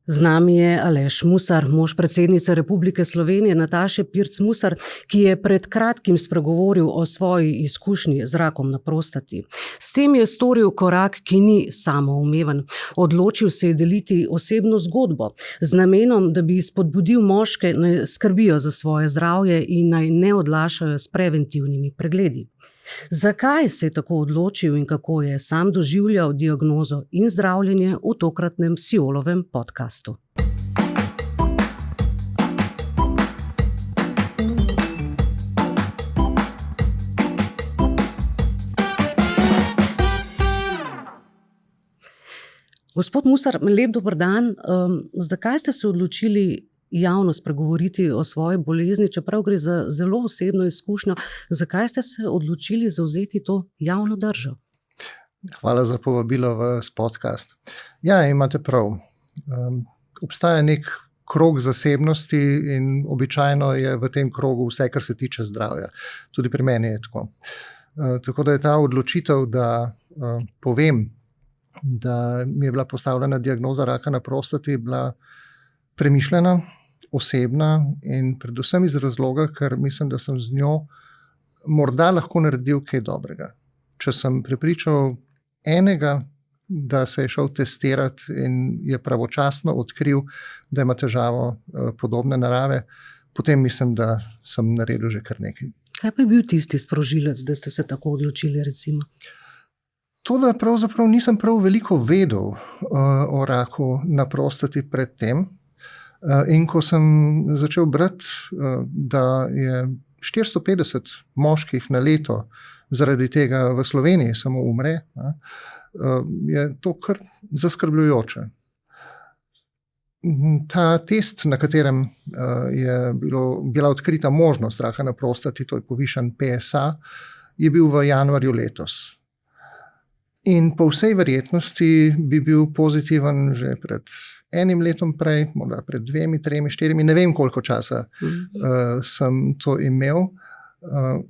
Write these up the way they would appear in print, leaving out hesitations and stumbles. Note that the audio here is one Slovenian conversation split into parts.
Z nami je Aleš Musar, mož predsednice Republike Slovenije Nataše Pirc Musar, ki je pred kratkim spregovoril o svoji izkušnji z rakom na prostati. S tem je storil korak, ki ni samoumeven. Odločil se je deliti osebno zgodbo z namenom, da bi spodbudil moške, naj skrbijo za svoje zdravje in naj ne odlašajo s preventivnimi pregledi. Zakaj se je tako odločil in kako je sam doživljal diagnozo in zdravljenje v tokratnem Siolovem podkastu. Gospod Musar, lep dober dan. Zakaj ste se odločili javno spregovoriti o svoji bolezni, čeprav gre za zelo osebno izkušnjo? Zakaj ste se odločili zavzeti to javno držo? Hvala za povabilo v podcast. Ja, imate prav. Obstaja nek krog zasebnosti in običajno je v tem krogu vse, kar se tiče zdravja. Tudi pri meni je tako. Tako da je ta odločitev, da povem, da mi je bila postavljena diagnoza raka na prostati, bila premišljena, osebna in predvsem iz razloga, ker mislim, da sem z njo morda lahko naredil kaj dobrega. Če sem prepričal enega, da se je šel testirati in je pravočasno odkril, da ima težavo podobne narave, potem mislim, da sem naredil že kar nekaj. Kaj pa je bil tisti sprožilec, da ste se tako odločili, recimo? To, da pravzaprav nisem prav veliko vedel o raku na prostati pred tem. In ko sem začel brati, da je 450 moških na leto zaradi tega v Sloveniji samo umre, je to kar zaskrbljujoče. Ta test, na katerem je bila odkrita možnost raka na prostati, to je povišan PSA, je bil v januarju letos. In po vsej verjetnosti bi bil pozitiven že pred enim letom prej, morda pred 2, 3, 4, ne vem koliko časa sem to imel.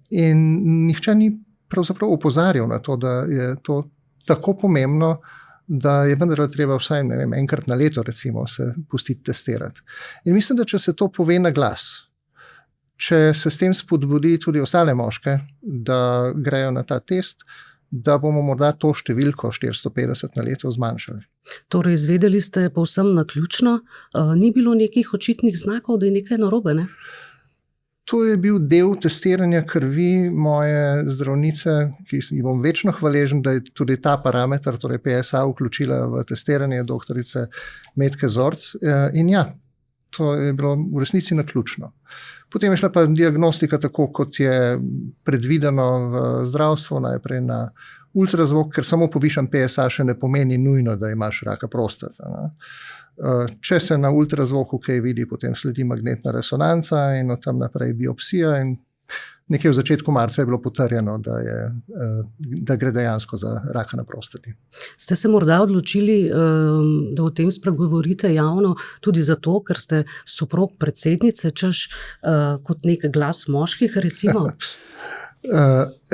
In nihče ni pravzaprav opozarjal na to, da je to tako pomembno, da je vendar treba vsaj enkrat na leto recimo se pustiti testirati. In mislim, da če se to pove na glas, če se s tem spodbudi tudi ostale moške, da grejo na ta test, da bomo morda to številko 450 na leto zmanjšali. Torej, izvedeli ste povsem naključno, ni bilo nekih očitnih znakov, da je nekaj narobe, ne? To je bil del testiranja krvi moje zdravnice, ki ji bom večno hvaležen, da je tudi ta parameter, torej PSA, vključila v testiranje doktorice Metke Zorc. In ja, to je bilo v resnici naključno. Potem je šla pa diagnostika tako, kot je predvideno v zdravstvu, najprej na ultrazvok, ker samo povišan PSA še ne pomeni nujno, da imaš raka prostate. Če se na ultrazvoku kaj vidi, potem sledi magnetna resonanca in od tam naprej biopsija in nekje v začetku marca je bilo potrjeno, da gre dejansko za raka na prostati. Ste se morda odločili, da o tem spregovorite javno, tudi zato, ker ste soprog predsednice, češ kot nek glas moških, recimo?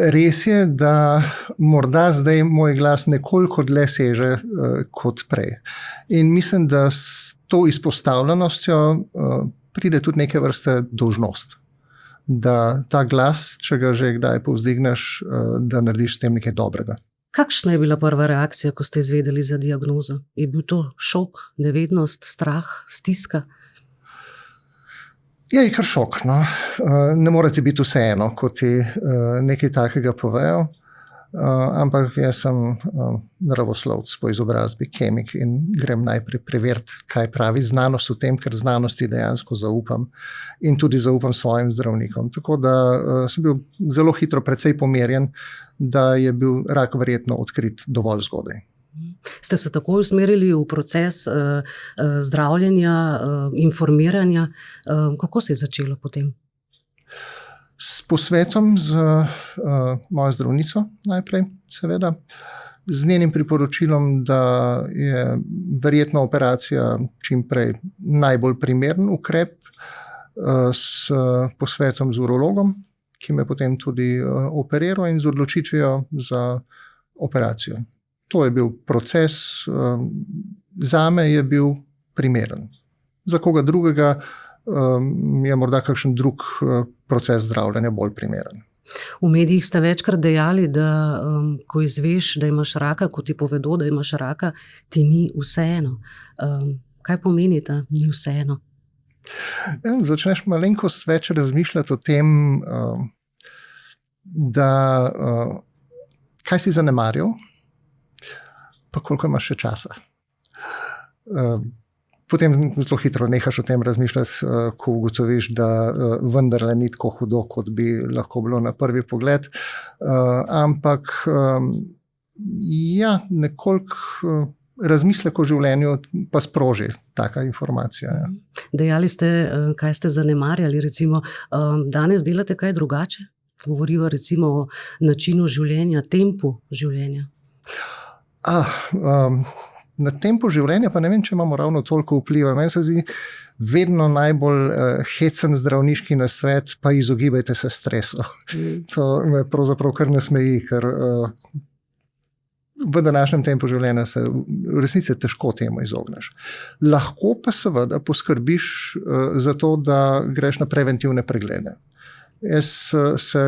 Res je, da morda zdaj moj glas nekoliko dlje seže kot prej. In mislim, da s to izpostavljenostjo pride tudi neke vrste dolžnost. Da ta glas, če ga že kdaj povzdigneš, da narediš s tem nekaj dobrega. Kakšna je bila prva reakcija, ko ste izvedeli za diagnozo? Je bil to šok, nevednost, strah, stiska? Je kar šok, no. Ne morete biti vseeno, ko ti nekaj takega povejo, ampak jaz sem naravoslovec po izobrazbi, kemik in grem najprej preveriti, kaj pravi znanost o tem, ker znanosti dejansko zaupam in tudi zaupam svojim zdravnikom. Tako da sem bil zelo hitro precej pomirjen, da je bil rak verjetno odkrit dovolj zgodaj. Ste se tako usmerili v proces zdravljenja, informiranja? Kako se je začelo potem? S posvetom z mojo zdravnico najprej, seveda, z njenim priporočilom, da je verjetno operacija čim prej najbolj primeren ukrep, s posvetom z urologom, ki me potem tudi operiral in z odločitvijo za operacijo. To je bil proces, zame je bil primeren. Za koga drugega je morda kakšen drug proces zdravljenja bolj primeren. V medijih ste večkrat dejali, da ko izveš, da imaš raka, ko ti povedo, da imaš raka, ti ni vseeno. Kaj pomeni, da ni vseeno? Začneš malenkost več razmišljati o tem, da kaj si zanemaril, pa koliko imaš še časa. Potem zelo hitro nehaš o tem razmišljati, ko ugotoviš, da vendarle ni tako hudo, kot bi lahko bilo na prvi pogled. Ampak ja, nekoliko razmislek o življenju pa sproži taka informacija. Ja. Dejali ste, kaj ste zanemarjali. Recimo, danes delate kaj drugače? Govorijo recimo o načinu življenja, tempu življenja. Na tempo življenja pa ne vem, če imamo ravno toliko vpliva. Meni se zdi vedno najbolj hecen zdravniški nasvet, pa izogibajte se stresu. To me pravzaprav kar nasmeji, ker v današnjem tempu življenja se v resnici težko temu izogneš. Lahko pa seveda poskrbiš za to, da greš na preventivne preglede. Jaz se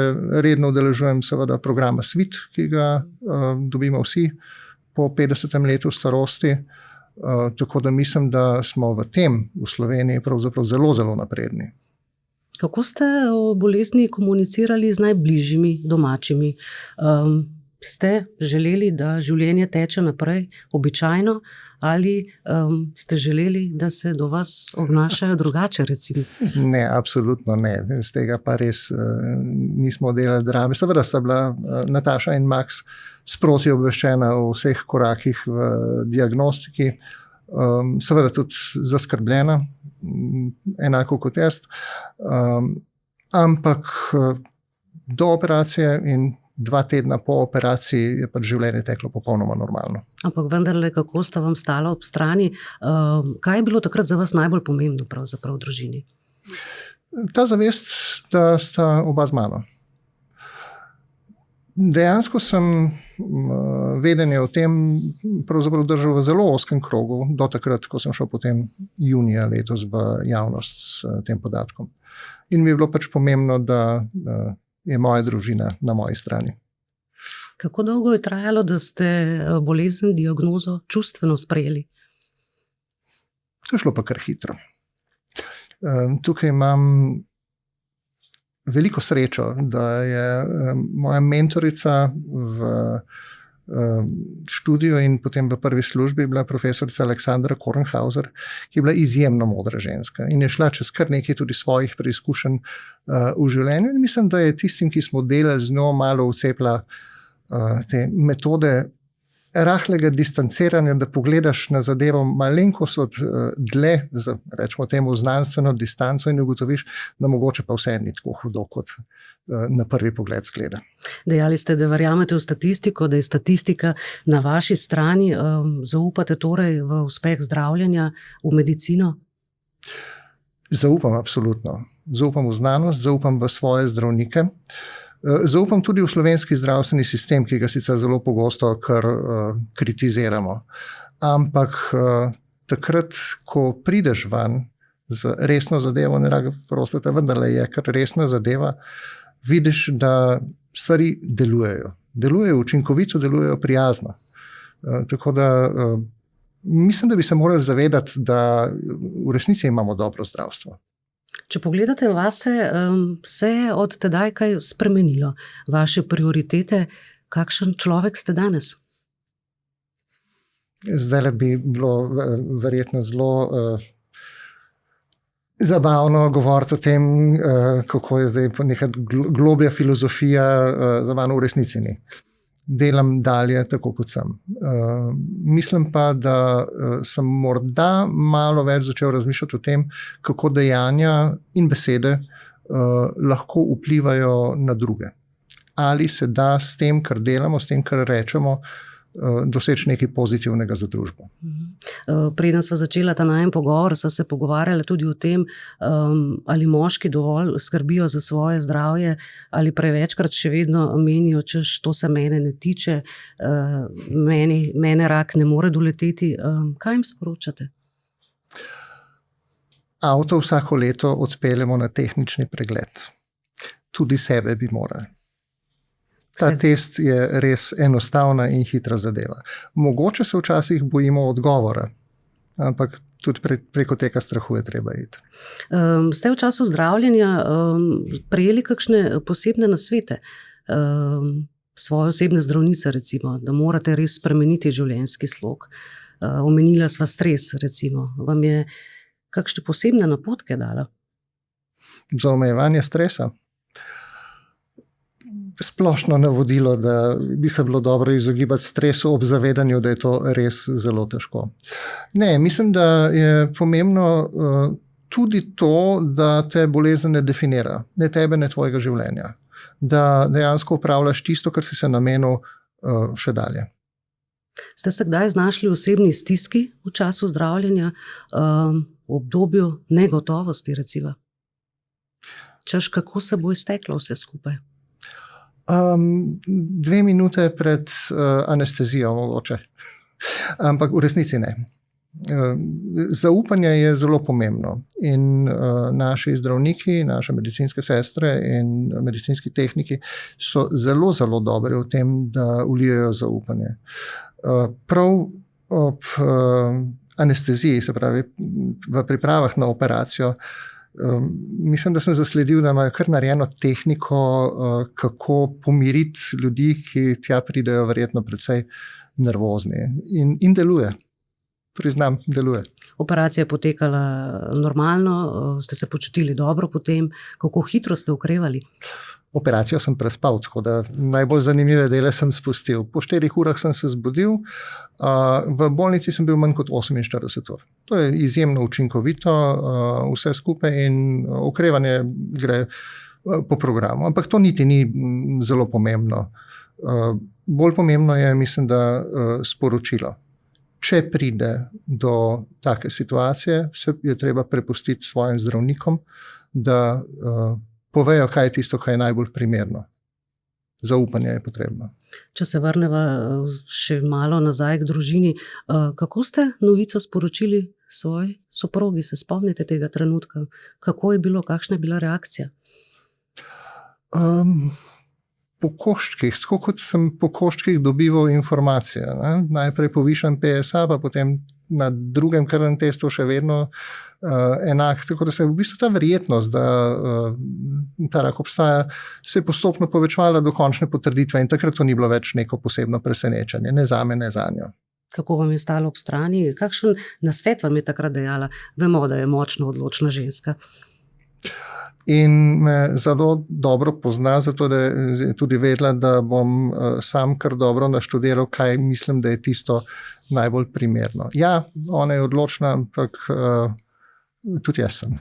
redno udeležujem seveda programa SWIT, ki ga dobimo vsi po 50. letu starosti, tako da mislim, da smo v tem v Sloveniji pravzaprav zelo, zelo napredni. Kako ste o bolezni komunicirali z najbližjimi domačimi? Ste želeli, da življenje teče naprej običajno, ali ste želeli, da se do vas obnašajo drugače, recimo? Ne, absolutno ne. Z tega pa res nismo delali drame. Seveda sta bila Nataša in Max sproti obveščena o vseh korakih v diagnostiki. Seveda tudi zaskrbljena, enako kot jaz. Ampak do operacije in 2 tedna po operaciji je pač življenje teklo popolnoma normalno. Ampak vendarle, kako sta vam stala ob strani? Kaj je bilo takrat za vas najbolj pomembno pravzaprav v družini? Ta zavest, da sta oba z mano. Dejansko sem vedenje o tem pravzaprav držal v zelo ozkem krogu, do takrat, ko sem šel potem junija letos v javnost s tem podatkom. In mi je bilo pač pomembno, da je moja družina na moji strani. Kako dolgo je trajalo, da ste bolezen, diagnozo čustveno sprejeli? To je šlo pa kar hitro. Tukaj imam veliko srečo, da je moja mentorica v študiju in potem v prvi službi bila profesorica Aleksandra Kornhauser, ki je bila izjemno modra ženska in je šla čez kar nekaj tudi svojih preizkušenj v življenju. In mislim, da je tistim, ki smo delali z njo, malo vcepila te metode rahlega distanciranja, da pogledaš na zadevo malenkost od dlje, rečemo temu znanstveno distanco, in ugotoviš, da mogoče pa vse ni tako hudo, kot na prvi pogled zgleda. Dejali ste, da verjamete v statistiko, da je statistika na vaši strani. Zaupate torej v uspeh zdravljenja, v medicino? Zaupam, absolutno. Zaupam v znanost, zaupam v svoje zdravnike. Zaupam tudi v slovenski zdravstveni sistem, ki ga sicer zelo pogosto kar kritiziramo. Ampak takrat, ko prideš ven z resno zadevo, ne raka prostate, vendarle je kar resna zadeva, vidiš, da stvari delujejo. Delujejo učinkovito, delujejo prijazno. Tako da mislim, da bi se morali zavedati, da v resnici imamo dobro zdravstvo. Če pogledate vase, se je od tedaj kaj spremenilo? Vaše prioritete, kakšen človek ste danes? Zdajle bi bilo verjetno zelo zabavno govoriti o tem, kako je zdaj neka globlja filozofija, za mano v resnici ni. Delam dalje tako, kot sem. Mislim pa, da sem morda malo več začel razmišljati o tem, kako dejanja in besede lahko vplivajo na druge. Ali se da s tem, kar delamo, s tem, kar rečemo, doseči nekaj pozitivnega za družbo. Preden sva začela ta najin pogovor, sva se pogovarjala tudi o tem, ali moški dovolj skrbijo za svoje zdravje, ali prevečkrat še vedno menijo, češ, to se mene ne tiče, mene rak ne more doleteti. Kaj jim sporočate? Avto vsako leto odpeljemo na tehnični pregled. Tudi sebe bi morali. Ta test je res enostavna in hitra zadeva. Mogoče se včasih bojimo odgovora, ampak tudi preko tega strahu je treba iti. Ste v času zdravljenja prejeli kakšne posebne nasvete? Svoje osebne zdravnice, recimo, da morate res spremeniti življenjski slog. Omenila sva stres, recimo. Vam je kakšne posebne napotke dala? Za omejevanje stresa? Splošno navodilo, da bi se bilo dobro izogibati stresu ob zavedanju, da je to res zelo težko. Ne, mislim, da je pomembno tudi to, da te bolezen ne definira, ne tebe, ne tvojega življenja. Da dejansko upravljaš tisto, kar si se namenil, še dalje. Ste se kdaj znašli v osebni stiski v času zdravljenja, v obdobju negotovosti, recimo? Češ, kako se bo izteklo vse skupaj? 2 minute pred anestezijo mogoče, ampak v resnici ne. Zaupanje je zelo pomembno in naši zdravniki, naše medicinske sestre in medicinski tehniki so zelo, zelo dobri v tem, da vlijajo zaupanje. Prav ob anesteziji, se pravi v pripravah na operacijo, mislim, da sem zasledil, da imajo kar narejeno tehniko, kako pomiriti ljudi, ki tja pridejo verjetno precej nervozni. In deluje. Priznam, deluje. Operacija je potekala normalno, ste se počutili dobro potem, kako hitro ste okrevali? Operacijo sem prespal, tako da najbolj zanimive dele sem spustil. Po 4 urah sem se zbudil, v bolnici sem bil manj kot 48 ur. To je izjemno učinkovito, vse skupaj in okrevanje gre po programu. Ampak to niti ni zelo pomembno. Bolj pomembno je, mislim, da sporočilo. Če pride do take situacije, se je treba prepustiti svojim zdravnikom, da povejo, kaj je tisto, kaj je najbolj primerno. Zaupanje je potrebno. Če se vrneva še malo nazaj k družini, kako ste novico sporočili svoji soprogi? Se spomnite tega trenutka? Kako je bilo, kakšna je bila reakcija? Po koščkih, tako kot sem po koščkih dobival informacije. Ne? Najprej povišan PSA, pa potem na drugem krvnem testu še vedno enak. Tako da se je v bistvu ta verjetnost, da ta rak obstaja, se je postopno povečevala do končne potrditve in takrat to ni bilo več neko posebno presenečenje. Ne zame, ne zanjo. Kako vam je stalo ob strani? Kakšen nasvet vam je takrat dejala? Vemo, da je močno odločna ženska. In me zelo dobro pozna, zato da je tudi vedela, da bom sam kar dobro naštudiral, kaj mislim, da je tisto najbolj primerno. Ja, ona je odločna, ampak tudi jaz sem.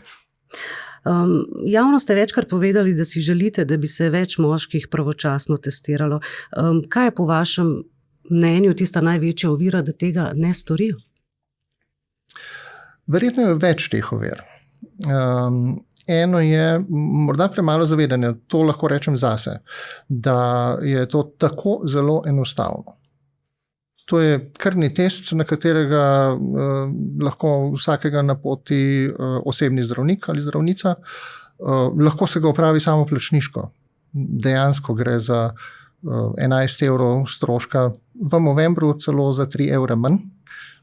Javno ste večkrat povedali, da si želite, da bi se več moških pravočasno testiralo. Kaj je po vašem mnenju tista največja ovira, da tega ne storijo? Verjetno je več teh ovir. Eno je morda premalo zavedanja, to lahko rečem zase, da je to tako zelo enostavno. To je krvni test, na katerega lahko vsakega napoti osebni zdravnik ali zdravnica. Lahko se ga opravi samoplačniško. Dejansko gre za 11 evrov stroška, v novembru celo za 3 evre manj,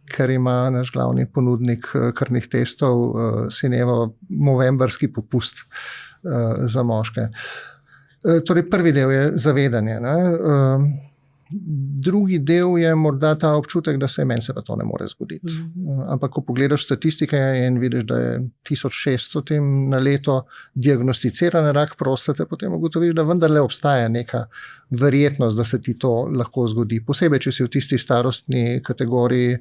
ker ima naš glavni ponudnik krvnih testov Synevo novembrski popust za moške. Torej, prvi del je zavedanje. Ne? Drugi del je morda ta občutek, da meni se pa to ne more zgoditi. Ampak ko pogledaš statistike in vidiš, da je 1600 na leto diagnosticiran rak prostate, potem ugotoviš, da vendarle obstaja neka verjetnost, da se ti to lahko zgodi. Posebej, če si v tisti starostni kategoriji,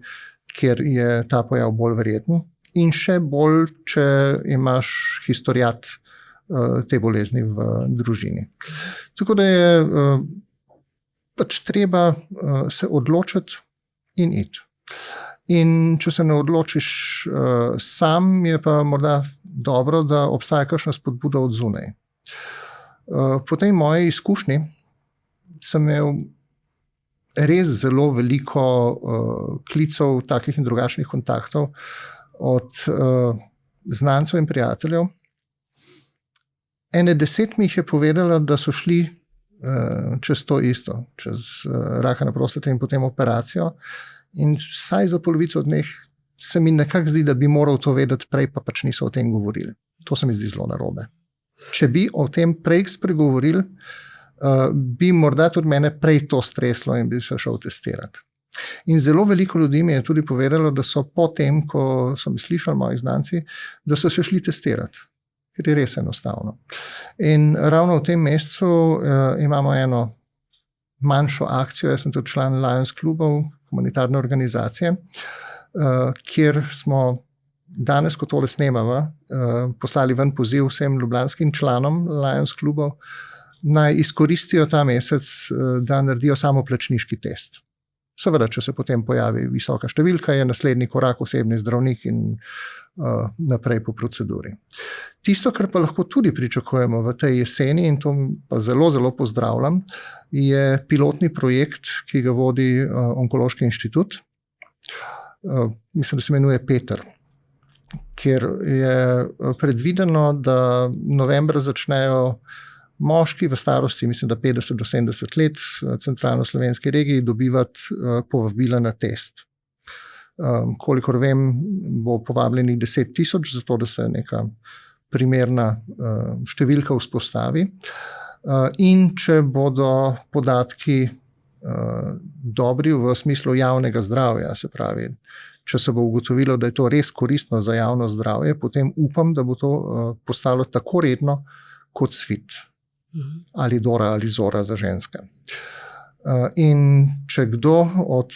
kjer je ta pojav bolj verjeten, in še bolj, če imaš historiat te bolezni v družini. Tako da je pač treba se odločiti in iti. In če se ne odločiš sam, je pa morda dobro, da obstaja kakšna spodbuda od zunaj. Po tej moji izkušnji sem imel res zelo veliko klicev, takih in drugačnih kontaktov od znancev in prijateljev. Ene 10 mi jih je povedalo, da so šli čez to isto, čez raka na prostati in potem operacijo. In vsaj za polovico od njih se mi nekako zdi, da bi moral to vedeti prej, pa pač niso o tem govorili. To se mi zdi zelo narobe. Če bi o tem prej spregovorili, bi morda tudi mene prej to streslo in bi se šel testirati. In zelo veliko ljudi mi je tudi povedalo, da so potem, ko so mi slišali moji znanci, da so se šli testirati, ker je res enostavno. In ravno v tem mesecu imamo eno manjšo akcijo, jaz sem tudi član Lions klubov, humanitarne organizacije, kjer smo danes, ko tole snemava, poslali ven poziv vsem ljubljanskim članom Lions klubov, naj izkoristijo ta mesec, da naredijo samoplačniški test. Seveda, če se potem pojavi visoka številka, je naslednji korak osebni zdravnik in naprej po proceduri. Tisto, kar pa lahko tudi pričakujemo v tej jeseni, in to pa zelo, zelo pozdravljam, je pilotni projekt, ki ga vodi Onkološki inštitut. Mislim, da se imenuje Peter, kjer je predvideno, da novembra začnejo moški v starosti, mislim, da 50 do 70 let, v centralno-slovenski regiji dobivati povabila na test. Kolikor vem, bo povabljenih 10 000, zato da se neka primerna številka vzpostavi. In če bodo podatki dobri v smislu javnega zdravja, se pravi, če se bo ugotovilo, da je to res koristno za javno zdravje, potem upam, da bo to postalo tako redno kot svit. Ali dora ali zora za ženske. In če kdo od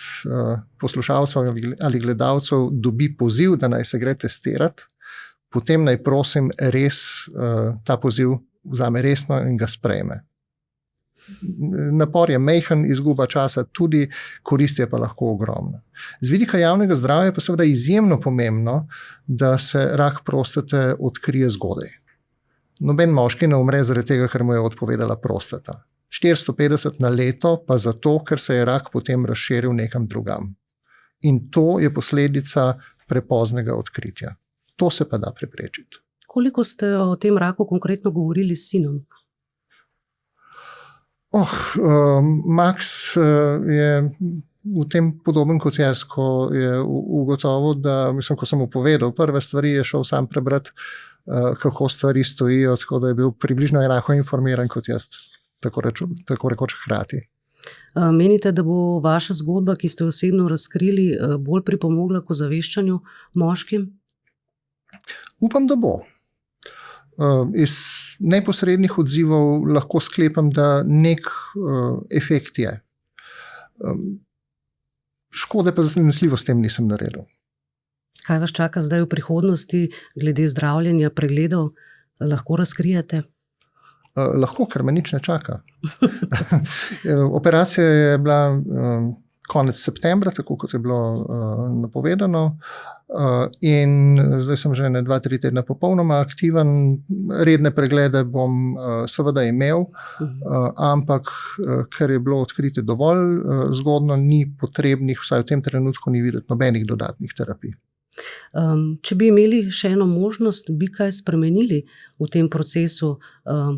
poslušalcev ali gledalcev dobi poziv, da naj se gre testirati, potem naj prosim res ta poziv vzame resno in ga sprejme. Napor je majhen, izguba časa tudi, korist je pa lahko ogromna. Z vidika javnega zdravja je pa seveda izjemno pomembno, da se rak prostate odkrije zgodaj. Noben moški ne umre zaradi tega, ker mu je odpovedala prostata. 450 na leto pa zato, ker se je rak potem razširil nekam drugam. In to je posledica prepoznega odkritja. To se pa da preprečiti. Koliko ste o tem raku konkretno govorili s sinom? Max je v tem podoben kot jaz, ko je ugotovil, da, mislim, ko sem mu povedal prve stvari, je šel sam prebrati, kako stvari stojijo, tako da je bil približno enako informiran kot jaz, tako rekoč hkrati. Menite, da bo vaša zgodba, ki ste osebno razkrili, bolj pripomogla k ozaveščanju moškim? Upam, da bo. Iz neposrednih odzivov lahko sklepam, da nek efekt je. Škode pa zanesljivo s tem nisem naredil. Kaj vas čaka zdaj v prihodnosti, glede zdravljenja, pregledov, lahko razkrijete? Lahko, ker me nič ne čaka. Operacija je bila konec septembra, tako kot je bilo napovedano, in zdaj sem že 2-3 tedna popolnoma aktiven. Redne preglede bom seveda imel, ampak ker je bilo odkrite dovolj zgodno, ni potrebnih, vsaj v tem trenutku ni videti nobenih dodatnih terapij. Če bi imeli še eno možnost, bi kaj spremenili v tem procesu,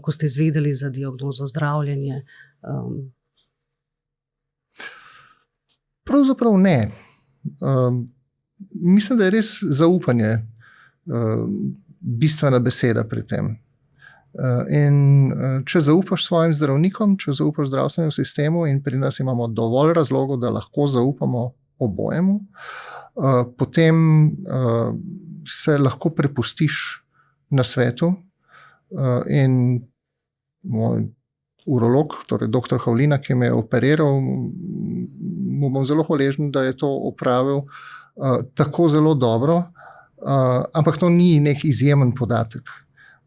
ko ste izvedeli za diagnozo, zdravljenje? Pravzaprav ne. Mislim, da je res zaupanje bistvena beseda pri tem. In če zaupaš svojim zdravnikom, če zaupaš zdravstvenemu sistemu, in pri nas imamo dovolj razlogov, da lahko zaupamo obojemu, potem se lahko prepustiš na svetu in moj urolog, torej dr. Havlina, ki me je operiral, mu bom zelo hvaležen, da je to opravil tako zelo dobro, ampak to ni nek izjemen podatek.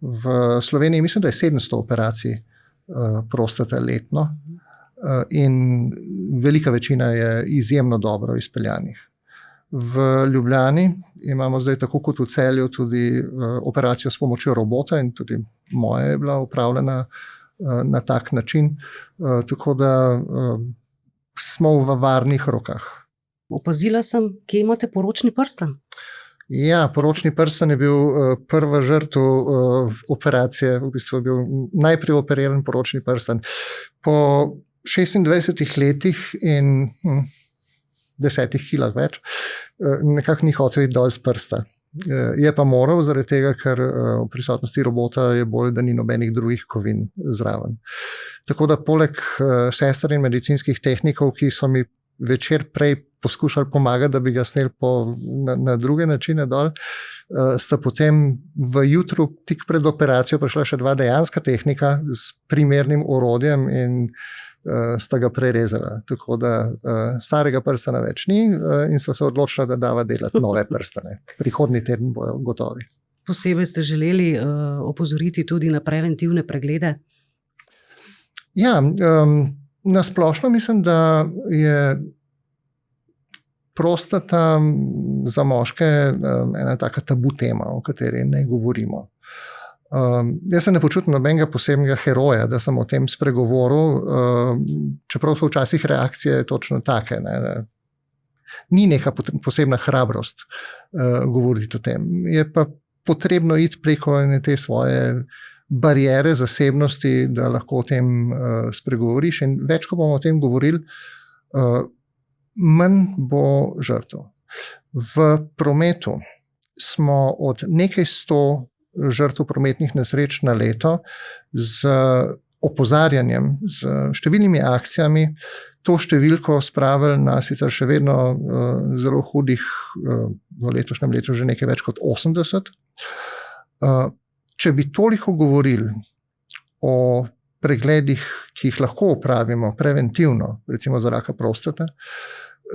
V Sloveniji mislim, da je 700 operacij prostate letno in velika večina je izjemno dobro izpeljanih. V Ljubljani imamo zdaj, tako kot v Celju, tudi operacijo s pomočjo robota in tudi moja je bila opravljena na tak način, tako da smo v varnih rokah. Opazila sem, kje imate poročni prstan? Ja, poročni prstan je bil prva žrtev operacije, v bistvu je bil najprej operiran poročni prstan. Po 26 letih in 10 kilah več, nekako ni hotel iti dol z prsta. Je pa moral, zaradi tega, ker v prisotnosti robota je bolj, da ni nobenih drugih kovin zraven. Tako da poleg sester in medicinskih tehnikov, ki so mi večer prej poskušali pomagati, da bi ga sneli na druge načine dol, sta potem v jutru tik pred operacijo prišla še 2 dejanska tehnika s primernim orodjem in sta ga prerezala. Tako da starega prstana več ni in sva se odločila, da dava delati nove prstane. Prihodnji teden bojo gotovi. Posebej ste želeli opozoriti tudi na preventivne preglede? Ja, na splošno mislim, da je prostata za moške ena taka tabu tema, o kateri ne govorimo. Jaz se ne počutim nobenega posebnega heroja, da sem o tem spregovoril, čeprav so včasih reakcije točno take. Ne? Ni neka posebna hrabrost govoriti o tem. Je pa potrebno iti preko te svoje bariere zasebnosti, da lahko o tem spregovoriš. In več, ko bomo o tem govorili, manj bo žrtev. V prometu smo od nekaj 100 žrtev prometnih nesreč na leto z opozarjanjem, z številnimi akcijami to številko spravili na sicer še vedno zelo hudih, v letošnjem letu že nekaj več kot 80. Če bi toliko govorili o pregledih, ki jih lahko opravimo preventivno, recimo za raka prostate,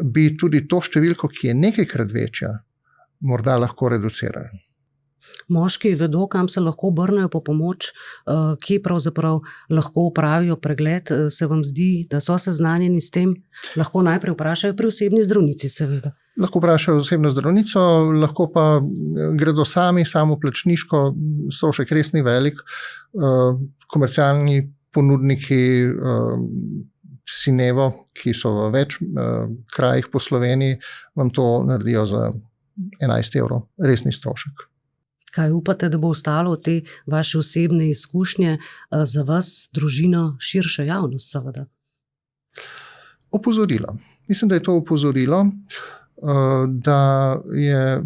bi tudi to številko, ki je nekajkrat večja, morda lahko reducirali. Moški vedo, kam se lahko obrnejo po pomoč, kje pravzaprav lahko opravijo pregled. Se vam zdi, da so seznanjeni s tem? Lahko najprej vprašajo pri osebni zdravnici, seveda. Lahko vprašajo osebno zdravnico, lahko pa gredo sami, samoplačniško, strošek res ni velik. Komercialni ponudniki Synevo, ki so v več krajih po Sloveniji, vam to naredijo za 11 €, res ni strošek. Kaj upate, da bo ostalo od te vaše osebne izkušnje za vas, družino, širšo javnost, seveda? Opozorilo. Mislim, da je to opozorilo, da je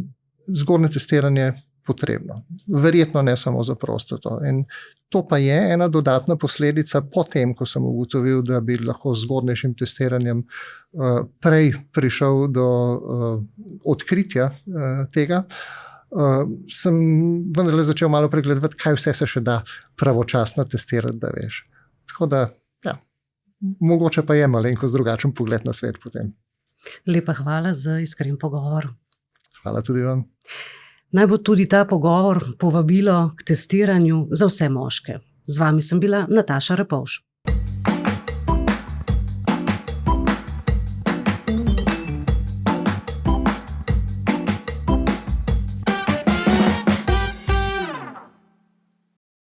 zgodnje testiranje potrebno. Verjetno ne samo za prostato. In to pa je ena dodatna posledica potem, ko sem ugotovil, da bi lahko z zgodnejšim testiranjem prej prišel do odkritja tega. Sem vendarle začel malo pregledovati, kaj vse se še da pravočasno testirati, da veš. Tako da, ja, mogoče pa je malenkost drugačen pogled na svet potem. Lepa hvala za iskren pogovor. Hvala tudi vam. Naj bo tudi ta pogovor povabilo k testiranju za vse moške. Z vami sem bila Nataša Repovž.